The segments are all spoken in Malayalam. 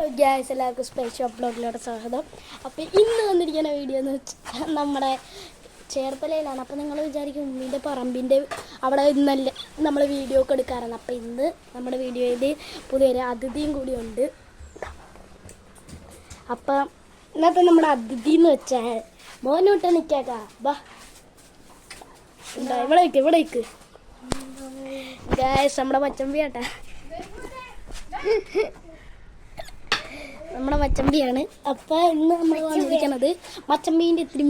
ഹലോ ഗൈസ്, എല്ലാവർക്കും സ്പെഷ്യൽ ബ്ലോഗിലോട്ട് സ്വാഗതം. അപ്പോൾ ഇന്ന് വന്നിരിക്കുന്ന വീഡിയോ എന്ന് വെച്ചാൽ നമ്മുടെ ചേർത്തലയിലാണ്. അപ്പോൾ നിങ്ങൾ വിചാരിക്കും ഉമ്മീൻ്റെ പറമ്പിൻ്റെ അവിടെ ഇന്നല്ല നമ്മൾ വീഡിയോ ഒക്കെ എടുക്കാറാണ്. അപ്പോൾ ഇന്ന് നമ്മുടെ വീഡിയോയിൽ പുതിയൊരു അതിഥിയും കൂടിയുണ്ട്. അപ്പം ഇന്നത്തെ നമ്മുടെ അതിഥി എന്ന് വെച്ചാൽ മോനോട്ട് നിൽക്കാക്കാ ബാ ഇവിടെ നിൽക്ക് ഗൈസ്, നമ്മുടെ മച്ചമ്പി കേട്ടാ, നമ്മുടെ മച്ചമ്പിയാണ്. അപ്പം ഇന്ന് നമ്മൾ വന്നിരിക്കുന്നത് മച്ചമ്പീൻ്റെ ഇത്തിരി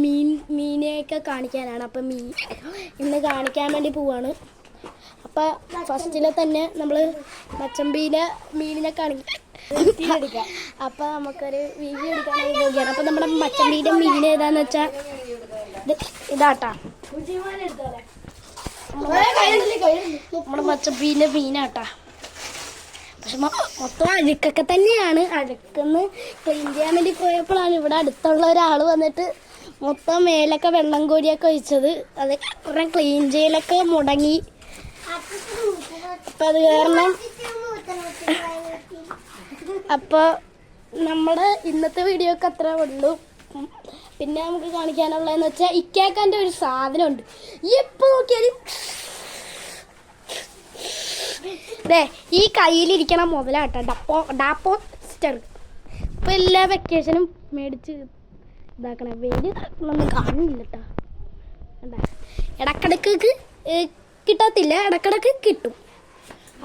മീനെയൊക്കെ കാണിക്കാനാണ്. അപ്പം ഇന്ന് കാണിക്കാൻ വേണ്ടി പോവാണ്. അപ്പം ഫസ്റ്റിലെ തന്നെ നമ്മൾ മച്ചമ്പീനെ മീനിനെ കാണിക്കാം. അപ്പം നമുക്കൊരു വീഡിയോ എടുക്കാനായി പോവുകയാണ്. അപ്പം നമ്മുടെ മച്ചമ്പീൻ്റെ മീൻ ഏതാന്ന് വെച്ചാൽ ഇതാട്ടാ, നമ്മുടെ മച്ചമ്പീൻ്റെ മീനാട്ടാ. പക്ഷെ മൊത്തം അഴുക്കൊക്കെ തന്നെയാണ്. അഴുക്കെന്ന് ക്ലീൻ ചെയ്യാൻ വേണ്ടി പോയപ്പോഴാണ് ഇവിടെ അടുത്തുള്ള ഒരാൾ വന്നിട്ട് മൊത്തം മേലൊക്കെ വെള്ളം കോരിയൊക്കെ ഒഴിച്ചത്. അത് കുറേ ക്ലീൻ ചെയ്യലൊക്കെ മുടങ്ങി. അപ്പം അത് കാരണം അപ്പോൾ നമ്മുടെ ഇന്നത്തെ വീഡിയോ ഒക്കെ അത്രേ ഉള്ളൂ. പിന്നെ നമുക്ക് കാണിക്കാനുള്ളതെന്ന് വെച്ചാൽ ഇക്കാക്കാൻ്റെ ഒരു സാധനമുണ്ട്. എപ്പോൾ നോക്കിയാലും ഈ കയ്യിലിരിക്കണ മുതലാട്ടോ, ഡാപ്പോസ്റ്റർ. ഇപ്പം എല്ലാ വെക്കേഷനും മേടിച്ച് ഇതാക്കണേ. വെയിൽ ഒന്നും കാണുന്നില്ല കേട്ടോ. ഇടക്കിടക്ക് കിട്ടത്തില്ല, ഇടക്കിടക്ക് കിട്ടും.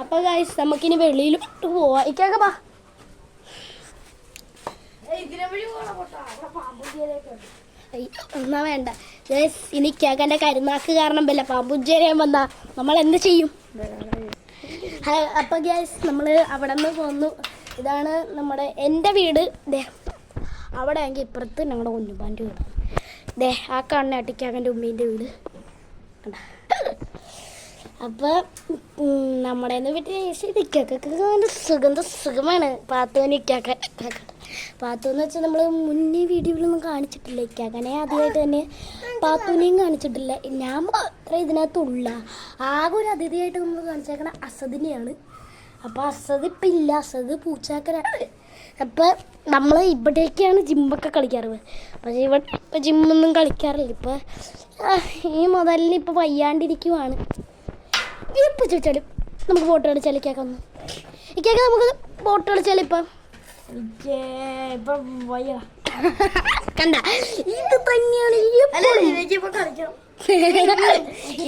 അപ്പോൾ ഗൈസ് നമുക്കിനി വെളിയിലോട്ട് പോവാം. ഇക്കൊക്കെ ബാ, എന്നാ വേണ്ട ഗൈസ്. ഇനി ഇക്കാക്കൻ്റെ കരുനാക്ക് കാരണം വല്ല പാമ്പുഞ്ചേരിയാൻ വന്നാ നമ്മൾ എന്ത് ചെയ്യും? അപ്പോൾ ഗ്യാസ് നമ്മൾ അവിടെ നിന്ന് പോന്നു. ഇതാണ് നമ്മുടെ എൻ്റെ വീട്. അവിടെ ആണെങ്കിൽ ഇപ്പുറത്ത് ഞങ്ങളുടെ കുഞ്ഞുപ്പാൻ്റെ വീട്. ആ കാണുന്ന അട്ടിക്കാക്കൻ്റെ ഉമ്മീൻ്റെ വീട്. അപ്പോൾ നമ്മുടെ വീട്ടിൽ സുഖമാണ്. പാത്തുവിന് ഇക്കാക്ക, പാത്തുന്ന് വെച്ചാൽ നമ്മൾ മുന്നേ വീഡിയോയിലൊന്നും കാണിച്ചിട്ടില്ല. ഇക്കാക്കനെ ആദ്യമായിട്ട് തന്നെ പാത്തുവിനെയും കാണിച്ചിട്ടില്ല. ഞാൻ മാത്രമേ ഇതിനകത്തുള്ള ആകെ ഒരു അതിഥിയായിട്ട് നമ്മൾ കാണിച്ചേക്കണ അസദിനെയാണ്. അപ്പോൾ അസദ് ഇപ്പം ഇല്ല, അസദ് പൂച്ചാക്കരാണ്. അപ്പം നമ്മൾ ഇവിടേക്കാണ് ജിമ്മൊക്കെ കളിക്കാറ്. പക്ഷേ ഇവിടെ ഇപ്പം ജിമ്മൊന്നും കളിക്കാറില്ല. ഇപ്പം ഈ മുതലിന് ഇപ്പം വയ്യാണ്ടിരിക്കുവാണ്. ഇപ്പം ചോദിച്ചാലും നമുക്ക് ബോട്ട് കളിച്ചാൽ ഇക്കാക്ക നമുക്ക് ബോട്ട് കളിച്ചാൽ ഇപ്പം കണ്ട ഇത് തന്നെയാണ്.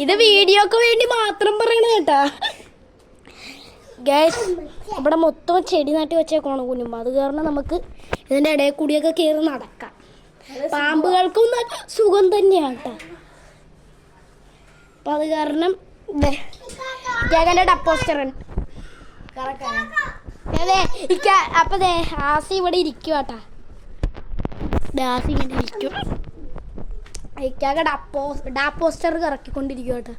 ഇത് വീഡിയോക്ക് വേണ്ടി മാത്രം പറയണ കേട്ടാ ഗൈസ്. ഇവിടെ മൊത്തം ചെടി നാട്ടി വെച്ചേക്കോണം കുഞ്ഞുമ്പ. അത് കാരണം നമുക്ക് ഇതിൻ്റെ ഇടയിൽ കൂടിയൊക്കെ കയറി നടക്കാം. പാമ്പുകൾക്കും നല്ല സുഖം തന്നെയാണ് കേട്ടോ. അപ്പം അത് കാരണം ഇക്കാക്കൻ്റെ ഡപ്പോസ്റ്ററുണ്ട്. അതെ അപ്പൊ ആസി ഇവിടെ ഇരിക്കും കേട്ടാ. ആസി ഇങ്ങനെ ഇരിക്കും. ഇക്കാക്ക ഡാപ്പോസ്റ്റർ കറക്കിക്കൊണ്ടിരിക്കും കേട്ടോ.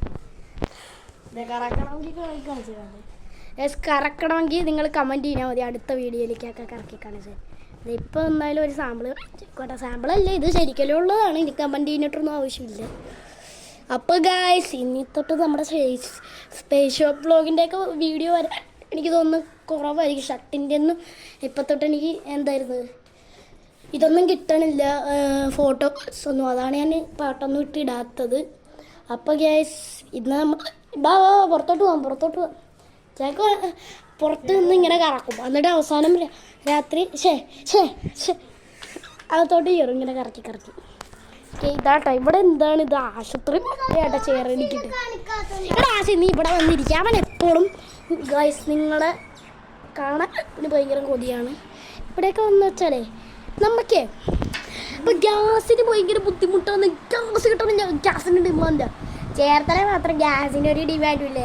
കറക്കണമെങ്കിൽ നിങ്ങൾ കമൻറ്റ് ചെയ്താൽ മതി. അടുത്ത വീഡിയോയിലേക്കൊക്കെ കറക്കി കാണിച്ചത്. ഇതിപ്പോൾ എന്തായാലും ഒരു സാമ്പിൾ കേട്ടോ. സാമ്പിളല്ലേ, ഇത് ശരിക്കലും ഉള്ളതാണ്. ഇനി കമൻറ്റ് ചെയ്തിട്ടൊന്നും ആവശ്യമില്ല. അപ്പോൾ ഗായ്സ്, ഇനി തൊട്ട് നമ്മുടെ സ്പേഷ്യൽ ബ്ലോഗിൻ്റെയൊക്കെ വീഡിയോ വരാൻ എനിക്ക് തോന്നുന്നു കുറവായിരിക്കും. ഷർട്ടിൻ്റെ ഒന്നും ഇപ്പം തൊട്ട് എനിക്ക് എന്തായിരുന്നു ഇതൊന്നും കിട്ടണില്ല, ഫോട്ടോസ് ഒന്നും. അതാണ് ഞാൻ പാട്ടൊന്നും ഇട്ടിടാത്തത്. അപ്പോൾ ഗ്യാസ് ഇന്ന് നമ്മൾ പുറത്തോട്ട് പോകാം. ചേക്ക് പുറത്ത് നിന്ന് ഇങ്ങനെ കറക്കും. എന്നിട്ട് അവസാനം രാത്രി അകത്തോട്ട് കയറും ഇങ്ങനെ കറക്കി. ഇതാട്ടോ ഇവിടെ എന്താണ് ഇത് ആശുപത്രി ഏട്ടാ ചേർന്നിട്ട്. ഇവിടെ ആശയം നീ ഇവിടെ വന്നിരിക്കുക. അവൻ എപ്പോഴും ഗൈസ് നിങ്ങളെ കാണാൻ ഭയങ്കര കൊതിയാണ്. ഇവിടെയൊക്കെ വന്നു വെച്ചാലേ നമുക്കേ ഇപ്പം ഗ്യാസിന് ഭയങ്കര ബുദ്ധിമുട്ടാണ്. ഗ്യാസ് കിട്ടണം, ഗ്യാസിന് ഡിമാൻഡാ. ചേർത്തല മാത്രം ഗ്യാസിന് ഒരു ഡിമാൻഡും ഇല്ല.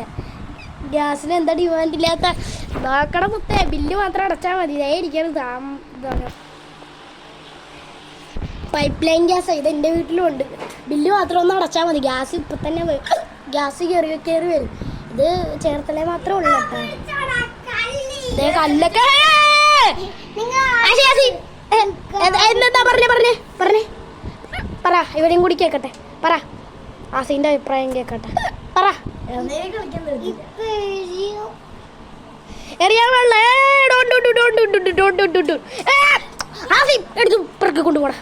ഗ്യാസിന് എന്താ ഡിമാൻഡ് ഇല്ലാത്ത ഇതാക്കട മുത്തേ. ബില്ല് മാത്രം അടച്ചാൽ മതി. ഇരിക്കണം ഇതാണ് പൈപ്പ് ലൈൻ ഗ്യാസ്. ഇത് എൻ്റെ വീട്ടിലും ഉണ്ട്. ബില്ല് മാത്രം ഒന്ന് അടച്ചാൽ മതി. ഗ്യാസ് ഇപ്പം തന്നെ ഗ്യാസ് കയറി വരും. ഇത് ചേർത്തല മാത്രമേ ഉള്ളൂ കേട്ടോ. കല്ലൊക്കെ എന്താ പറഞ്ഞേ പറ. ഇവരെയും കൂടി കേൾക്കട്ടെ. പറ, ആസിൻ്റെ അഭിപ്രായം കേൾക്കട്ടെ. പറ. എറിയാൻ പാടില്ല. എടുത്തു പിറക്കി കൊണ്ടുപോടാ.